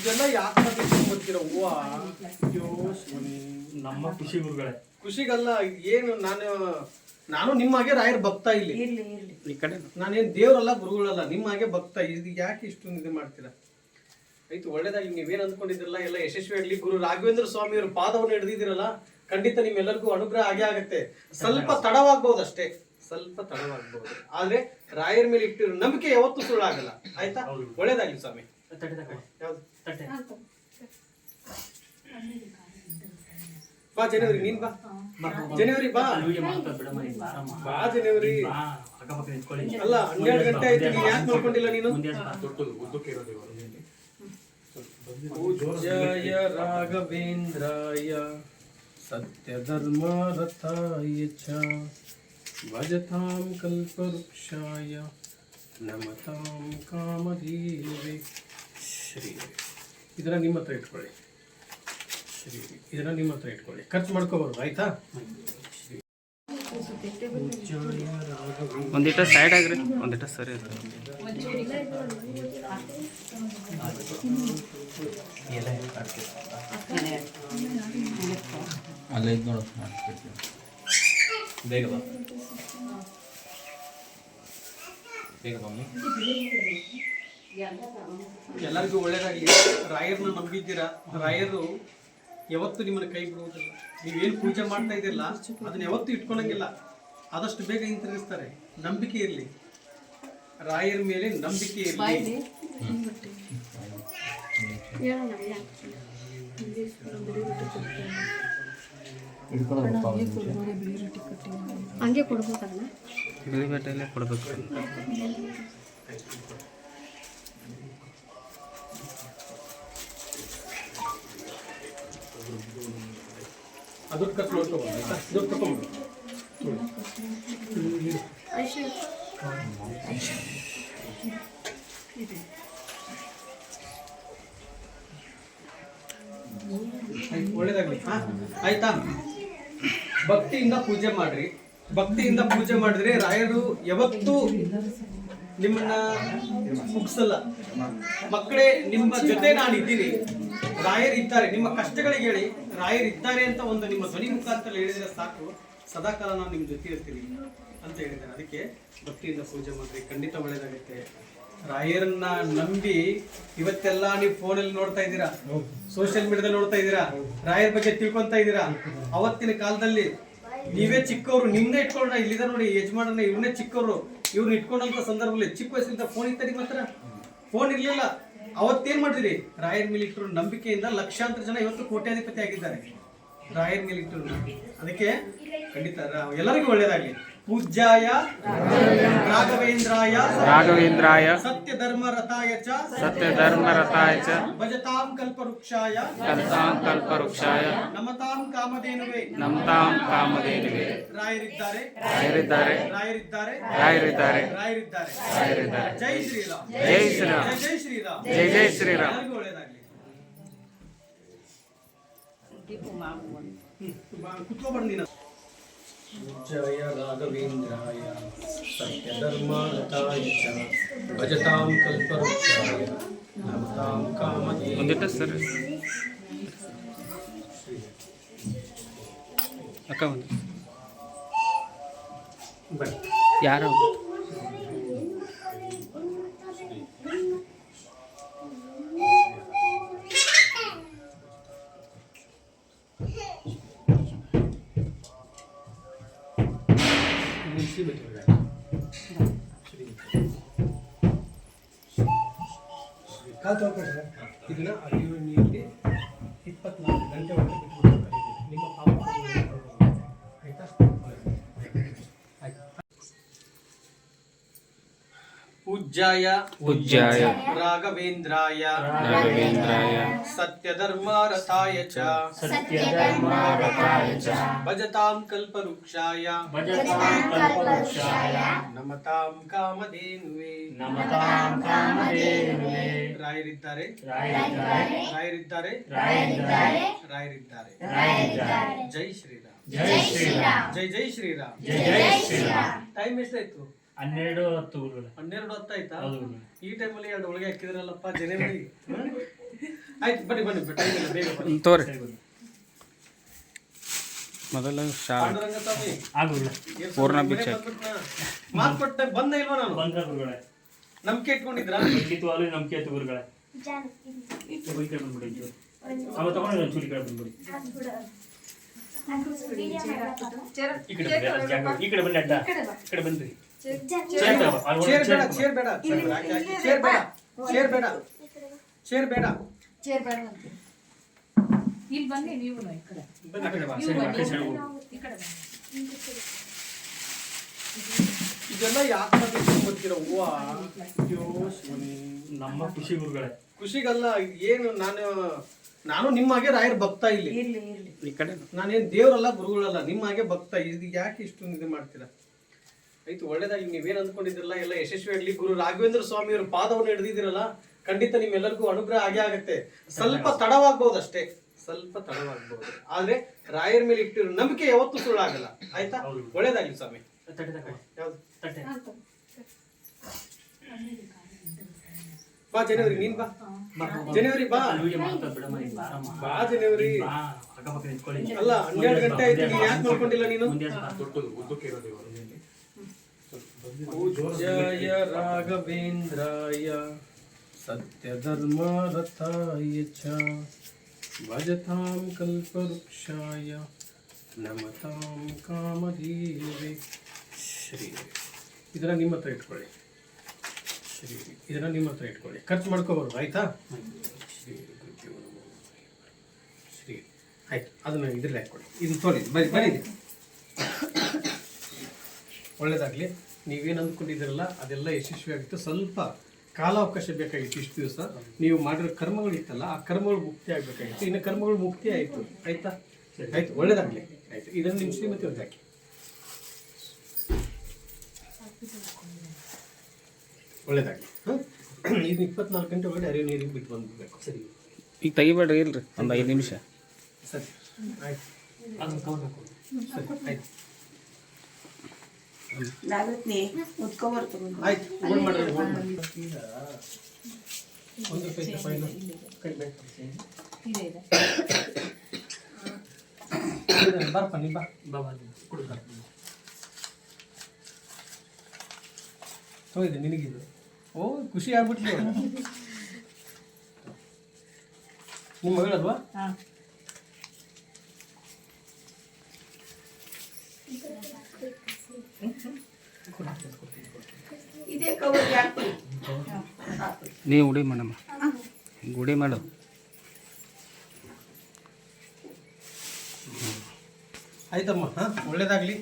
ಇದೆಲ್ಲ ಯಾಕೆ ಬರ್ತೀರ ಹೂವ? ಅಯ್ಯೋ ನಮ್ಮ ಖುಷಿ ಗುರುಗಳೇ. ಖುಷಿಗಲ್ಲ ಏನು, ನಾನು ನಿಮ್ಮ ಹಾಗೆ ರಾಯರ್ ಭಕ್ತ. ಇಲ್ಲಿ ಈ ಕಡೆ ನಾನೇನ್ ದೇವ್ರಲ್ಲ ಗುರುಗಳಲ್ಲ, ನಿಮ್ಮ ಹಾಗೆ ಭಕ್ತ. ಇದು ಯಾಕೆ ಇಷ್ಟೊಂದು ಇದು ಮಾಡ್ತೀರಾ? ಆಯ್ತು, ಒಳ್ಳೇದಾಗಿ ನೀವೇನ್ ಅಂದ್ಕೊಂಡಿದ್ರಲ್ಲ ಎಲ್ಲ ಯಶಸ್ವಿ ಆಗ್ಲಿ. ಗುರು ರಾಘವೇಂದ್ರ ಸ್ವಾಮಿಯವ್ರ ಪಾದವನ್ನು ಹಿಡಿದಿದ್ದೀರಲ್ಲ, ಖಂಡಿತ ನಿಮ್ಮೆಲ್ಲರಿಗೂ ಅನುಗ್ರಹ ಆಗೇ ಆಗತ್ತೆ. ಸ್ವಲ್ಪ ತಡವಾಗ್ಬಹುದು ಅಷ್ಟೇ, ಸ್ವಲ್ಪ ತಡವಾಗ್ಬಹುದು, ಆದ್ರೆ ರಾಯರ ಮೇಲೆ ಇಟ್ಟಿರೋ ನಂಬಿಕೆ ಯಾವತ್ತೂ ಸುಳ್ಳಾಗಲ್ಲ. ಆಯ್ತಾ? ಒಳ್ಳೇದಾಗ್ಲಿ ಸ್ವಾಮಿ. ಬಾ ಜನವರಿ, ನೀನ್ ಬಾ ಜನವರಿ, ಬಾ ಬಾ ಜನವರಿ. ಅಲ್ಲ 12 ಗಂಟೆ ಆಯ್ತು, ನೀನ್ ಯಾಕೆ ಮಾಡ್ಕೊಂಡಿಲ್ಲ ನೀನು? ಪೂಜ್ಯಾಯ ರಾಘವೇಂದ್ರಾಯ ಸತ್ಯ ಧರ್ಮ ರಥಾಯ ಚ ಭಜತಾಂ ಕಲ್ಪವೃಕ್ಷಾಯ ನಮತಾಂ ಕಾಮಧೇನವೇ. ಶ್ರೀ ಇದನ್ನ ನಿಮ್ಮ ಹತ್ರ ಇಟ್ಕೊಳ್ಳಿ. ಶ್ರೀ ಇದನ್ನ ನಿಮ್ಮ ಹತ್ರ ಇಟ್ಕೊಳ್ಳಿ, ಖರ್ಚು ಮಾಡ್ಕೋಬಾರ್ದು. ಆಯ್ತಾ? ಒಂದಿಟ ಸೈಡ್ ಆಗ್ರಿ, ಒಂದಿಟ ಸರಿ. ಅಲ್ಲ ಇದು ನೋಡು, ಬೇಗ ಬಾ, ಬೇಗ ಬಮ್ಮಿ. ಎಲ್ಲರಿಗೂ ಒಳ್ಳೇದಾಗ್ಲಿ. ರಾಯರ್ನ ನಂಬಿದ್ದೀರಾ, ರಾಯರು ಯಾವತ್ತು ನಿಮ್ಮನ್ನ ಕೈ ಬಿಡುವುದಿಲ್ಲ. ನೀವೇನು ಪೂಜೆ ಮಾಡ್ತಾ ಇದ್ದಿರಲ್ಲ ಅದನ್ನ ಯಾವತ್ತೂ ಇಟ್ಕೊಳಂಗಿಲ್ಲ, ಆದಷ್ಟು ಬೇಗ ಹಿಂತಿರುಗಿಸ್ತಾರೆ. ನಂಬಿಕೆ ಇರಲಿ, ರಾಯರ ಮೇಲೆ ನಂಬಿಕೆ ಇರಲಿ. ಹಂಗೆ ಕೊಡ್ಬೇಕಲ್ಲ, ಬಿಳಿ ಬಟ್ಟೆಯಲ್ಲೇ ಕೊಡ್ಬೇಕು. ದುಡ್ಡು ಖರ್ಚು ನೋಡ್ಕೊಬೋದು. ದುಡ್ಡು ತಗೊಂಡು ಒಳ್ಳೇದಾಗ್ಲಿ. ಆಯ್ತಾ? ಭಕ್ತಿಯಿಂದ ಪೂಜೆ ಮಾಡ್ರಿ. ಭಕ್ತಿಯಿಂದ ಪೂಜೆ ಮಾಡಿದ್ರೆ ರಾಯರು ಯಾವತ್ತೂ ನಿಮ್ಮನ್ನ ಮುಗಿಸಲ್ಲ. ಮಕ್ಕಳೇ, ನಿಮ್ಮ ಜೊತೆ ನಾನು ಇದ್ದೀನಿ, ರಾಯರ್ ಇದ್ದಾರೆ. ನಿಮ್ಮ ಕಷ್ಟಗಳಿಗೆ ಹೇಳಿ ರಾಯರ್ ಇದ್ದಾರೆ ಅಂತ ಒಂದು ನಿಮ್ಮ ಧ್ವನಿ ಮುಖಾಂತರ ಹೇಳಿದ್ರೆ ಸಾಕು, ಸದಾಕಾಲ ನಾನು ನಿಮ್ಮ ಜೊತೆ ಇರ್ತೀನಿ ಅಂತ ಹೇಳಿದ್ದಾರೆ. ಅದಕ್ಕೆ ಭಕ್ತಿಯಿಂದ ಪೂಜೆ ಮಾಡ್ರಿ, ಖಂಡಿತ ಒಳ್ಳೇದಾಗುತ್ತೆ. ರಾಯರನ್ನ ನಂಬಿ ಇವತ್ತೆಲ್ಲ ನೀವು ಫೋನಲ್ಲಿ ನೋಡ್ತಾ ಇದ್ದೀರಾ, ಸೋಷಿಯಲ್ ಮೀಡಿಯಾದಲ್ಲಿ ನೋಡ್ತಾ ಇದ್ದೀರಾ, ರಾಯರ ಬಗ್ಗೆ ತಿಳ್ಕೊಂತ ಇದ್ದೀರಾ. ಅವತ್ತಿನ ಕಾಲದಲ್ಲಿ ನೀವೇ ಚಿಕ್ಕವರು, ನಿಮ್ದೇ ಇಟ್ಕೊಂಡ್ರ, ಇಲ್ಲಿದ ನೋಡಿ ಯಜಮಾನರನ್ನ, ಇವ್ರನ್ನೇ ಚಿಕ್ಕವರು, ಇವ್ರನ್ನ ಇಟ್ಕೊಂಡಂತ ಸಂದರ್ಭದಲ್ಲಿ ಚಿಕ್ಕ ವಯಸ್ಸಿಂದ ಫೋನ್ ಇತ್ತ ನಿಮ್ಮ ಹತ್ರ? ಫೋನ್ ಇರ್ಲಿಲ್ಲ. ಅವತ್ತೇನ್ ಮಾಡಿದ್ರಿ? ರಾಯರ ಮೇಲೆ ಇಟ್ಟರು ನಂಬಿಕೆಯಿಂದ ಲಕ್ಷಾಂತರ ಜನ ಇವತ್ತು ಕೋಟ್ಯಾಧಿಪತಿ ಆಗಿದ್ದಾರೆ, ರಾಯರ ಮೇಲೆ ಇಟ್ಟರು. ಅದಕ್ಕೆ ಖಂಡಿತ ಎಲ್ಲರಿಗೂ ಒಳ್ಳೇದಾಗ್ಲಿ. ಪೂಜ್ಯಾಯ ರಾಘವೇಂದ್ರಾಯ ಸತ್ಯ ಧರ್ಮ ರಥಾಯ ಚ ಭಜತಾಂ ಕಲ್ಪವೃಕ್ಷಾಯ ನಮತಾಂ ಕಾಮಧೇನುವೇ. ರಾಯರಿದ್ದಾರೆ. ಜೈ ಶ್ರೀರಾಮ್, ಜೈ ಶ್ರೀರಾಮ್, ಜೈ ಶ್ರೀರಾಮ್. ಎಲ್ಲರಿಗೂ ಒಳ್ಳೇದಾಗ್ಲಿ. ಕುತ್ಕೊಬಾರ್ದು ನೀನು. ಜಯ ರಾಘವೇಂದ್ರಾಯ ಸತ್ಯ ಧರ್ಮ ರಥಾಯ ಚ ಭಜತಾಂ ಕಲ್ಪವೃಕ್ಷಾಯ ನಮತಾಂ ಕಾಮಧೇನವೇ. ಒಂದಿಟ ಸರಿ ಅಕ್ಕ, ಒಂದು ಯಾರು ಇದನ್ನ ಅರಿಯುವ ನೀರಿಗೆ 24 ಗಂಟೆ ಒಳಗೆ ಬಿಟ್ಬಿಡ್ತಾರೆ. ನಿಮ್ಮ ಪಾಪ ಆಯ್ತಾ? ಪೂಜ್ಯಾಯ ರಾಘವೇಂದ್ರಾಯ ಸತ್ಯ ಧರ್ಮ ರಥಾಯ ಚ ಭಜತಾಂ ಕಲ್ಪವೃಕ್ಷಾಯ ನಮತಾಂ ಕಾಮಧೇನುವೇ. ರಾಯರಿದ್ದಾರೆ. ಜೈ ಶ್ರೀರಾಮ್, ಜೈ ಶ್ರೀರಾಮ್. ಟೈಮ್ ಎಷ್ಟಾಯ್ತು? 12:10. 12:10 ಆಯ್ತಾ? ಈ ಟೈಮಲ್ಲಿ 2 ಹೋಳಿಗೆ ಹಾಕಿದ್ರಲ್ಲಪ್ಪ ಜನವರಿ. ಆಯ್ತು ಬನ್ನಿ ಬನ್ನಿ ಟೈಮ್ ಇಲ್ಲ ಬೇಗ ಬನ್ನಿ. ತೋರಿ ಮೊದಲು ಶಾಲೆ ಪಾಂಡುರಂಗ ಸ್ವಾಮಿ ಆಗೋಲ್ಲ ಪೂರ್ಣ ಭಿಕ್ಷೆ. ಮಾತು ಕೊಟ್ಟ ಬಂದ ಇಲ್ವಾ ನಾನು ಬಂದ್ರ ಗುರುಗಳೇ ನಂಬಿಕೆ ಇಟ್ಕೊಂಡಿದ್ರ ಖಂಡಿತವಾಗ್ಲೂ ಅಲ್ಲಿ ನಂಬಿಕೆ ಆಯ್ತು ಗುರುಗಳೇ ಈ ಕಡೆ ಬಂದ್ಬಿಡಿ ಅವ ತಗೊಂಡು ಒಂದು ಚೂರಿ ಕಡೆ ಬಂದ್ಬಿಡಿ ಈ ಕಡೆ ಬನ್ನಿ, ಜಾಗ ಈ ಕಡೆ ಬನ್ನಿ ಅಡ್ಡ ಈ ಕಡೆ ಬಂದ್ರಿ ಚೇರ್ ಬೇಡ ಚೇರ್ ಬೇಡ ಚೇರ್ ಬೇಡ ಚೇರ್ ಬೇಡ ಚೇರ್ ಬೇಡ ಚೇರ್ ಬೇಡ ಅಂತ ಇಲ್ಲಿ ಬನ್ನಿ ನೀವು ಈ ಕಡೆ ಆ ಕಡೆ ಬಾ, ನೀವು ಸರಿ, ಆ ಕಡೆ ಬನ್ನಿ ಸೈಡ್ ಹೋಗು. ಈ ಕಡೆ ಬನ್ನಿ ಇದೆಲ್ಲ ಯಾಕೆ ಗೊತ್ತಿರೋ ಹೂವ ಅಯ್ಯೋ ಶಿವನೇ. ನಮ್ಮ ಖುಷಿ ಗುರುಗಳೇ ಖುಷಿಗಲ್ಲ ಏನು ನಾನು ನಿಮ್ಮ ಹಾಗೆ ರಾಯರ್ ಭಕ್ತ ಇಲ್ಲಿ ಇರ್ಲಿ ಇರ್ಲಿ ಈ ಕಡೆ ನಾನೇನ್ ದೇವರಲ್ಲ ಗುರುಗಳಲ್ಲ ನಿಮ್ಮ ಹಾಗೆ ಭಕ್ತ ಇದು ಯಾಕೆ ಇಷ್ಟು ಇದು ಮಾಡ್ತೀರಾ ಆಯ್ತು ಒಳ್ಳೇದಾಗಿ ನೀವೇನ್ ಅಂದ್ಕೊಂಡಿದ್ರಲ್ಲ ಎಲ್ಲ ಯಶಸ್ವಿ ಆಗ್ಲಿ. ಗುರು ರಾಘವೇಂದ್ರ ಸ್ವಾಮಿಯವ್ರ ಪಾದವನ್ನು ಹಿಡಿದಿದ್ದೀರಲ್ಲ ಖಂಡಿತ ನಿಮ್ಮೆಲ್ಲರಿಗೂ ಅನುಗ್ರಹ ಆಗೇ ಆಗತ್ತೆ. ಸ್ವಲ್ಪ ತಡವಾಗ್ಬಹುದು ಅಷ್ಟೇ, ಸ್ವಲ್ಪ ತಡವಾಗ್ಬಹುದು, ಆದ್ರೆ ರಾಯರ್ ಮೇಲೆ ಇಟ್ಟಿರೋ ನಂಬಿಕೆ ಯಾವತ್ತೂ ಸುಳ್ಳಾಗಲ್ಲ. ಆಯ್ತಾ? ಒಳ್ಳೇದಾಗ್ಲಿ ಸ್ವಾಮಿ. ತಟ್ಟೆ ತಗೋ. ಯಾವ್ದು? ತಟ್ಟೆ ಬಾ ಜನವರಿ, ನೀನ್ ಬಾ ಜನವರಿ, ಬಾ ಅಲ್ಲಿಗೆ ಮಾತಾಡ್ ಬಿಡಮ್ಮ, ನೀನ್ ಬಾರಮ್ಮ. ಬಾ ಜನವರಿ. ಬಾ, ಅಕ್ಕಪಕ್ಕ ನಿಂತ್ಕೊಳ್ಳಿ. ಅಲ್ಲ 12 ಗಂಟೆ ಆಯ್ತು, ನೀನ್ ಯಾಕೆ ಮಾಡ್ಕೊಂಡಿಲ್ಲ ನೀನು? ಮುಂದೆ ಬಾ. ಪೂಜ್ಯಾಯ ರಾಘವೇಂದ್ರಾಯ ಸತ್ಯಧರ್ಮ ರಥಾಯ ಚ ಭಜತಾಂ ಕಲ್ಪವೃಕ್ಷಾಯ ನಮತಾಂ ಕಾಮಧೇನವೇ. ಶ್ರೀ ಇದನ್ನ ನಿಮ್ಮ ಹತ್ರ ಇಟ್ಕೊಳ್ಳಿ. ಶ್ರೀ ಇದನ್ನ ನಿಮ್ಮ ಹತ್ರ ಇಟ್ಕೊಳ್ಳಿ, ಖರ್ಚು ಮಾಡ್ಕೋಬಾರ್ದು. ಆಯ್ತಾ? ಶ್ರೀ ಗುರುಭ್ಯೋ ನಮಃ. ಶ್ರೀ ಆಯ್ತು, ಅದನ್ನ ಇದ್ರಲ್ಲಿ ಹಾಕೊಳ್ಳಿ. ಇದನ್ನ ತೋರಿ, ಬರೀ ಬರೀರಿ. ಒಳ್ಳೇದಾಗ್ಲಿ. ನೀವೇನು ಅಂದ್ಕೊಂಡಿದ್ದೀರಲ್ಲ ಅದೆಲ್ಲ ಯಶಸ್ವಿ ಆಗಿತ್ತು. ಸ್ವಲ್ಪ ಕಾಲಾವಕಾಶ ಬೇಕಾಗಿತ್ತು. ಇಷ್ಟು ದಿವಸ ನೀವು ಮಾಡಿರೋ ಕರ್ಮಗಳಿತ್ತಲ್ಲ ಆ ಕರ್ಮಗಳು ಮುಕ್ತಿ ಆಗಬೇಕಾಗಿತ್ತು. ಇನ್ನು ಕರ್ಮಗಳು ಮುಕ್ತಿ ಆಯಿತು. ಆಯ್ತಾ? ಆಯ್ತು, ಒಳ್ಳೇದಾಗ್ಲಿ. ಆಯ್ತು, ಇದನ್ನು ನಿಮ್ಮ ಶ್ರೀಮತಿ ಅವ್ರಿಗೆ ಹಾಕಿ. ಒಳ್ಳೇದಾಗ್ಲಿ. ಇದು 24 ಗಂಟೆ ಒಳಗಡೆ ಅರಿವು ನೀರಿಗೆ ಬಿಟ್ಟು ಬಂದ್ಬಿಡ್ಬೇಕು. ಸರಿ ಈಗ ತೆಗಿಬೇಡ್ರಿ ಇಲ್ರಿ, ಒಂದು 5 ನಿಮಿಷ. ಸರಿ ಆಯ್ತು, ಅದನ್ನ ಕವರ್ ಹಾಕು. ಸರಿ ಆಯ್ತು ಉತ್ಕೊಬರ್ತೀನಿ ಆಯ್ತು. ಓಡ್ ಮಾಡ್ರಿ, ಓಡ್ ಮಾಡಿ. ಒಂದು ಕೈ ಫೈಲ್ ಕೈ ಬೇಕು. ಇದೆ ಇದೆ ಬಾರಪ್ಪ ನೀ ಬಾ. ಬಾ, ಬಾ, ಕೊಡು ಬಾ. ಹೋಗಿದೆ ನಿನಗಿದು. ಓ ಖುಷಿ ಆಗ್ಬಿಟ್ಲಿ. ನಿಮ್ಮ ಮಗಳಲ್ವಾ? ಹಾಂ ಇದೇ ಕವರ್ ಯಾಕೆ ನೀವು ಉಡಿ ಮಾಡಮ್ಮ, ಗುಡಿ ಮಾಡು. ಆಯ್ತಮ್ಮ, ಹಾಂ ಒಳ್ಳೇದಾಗಲಿ.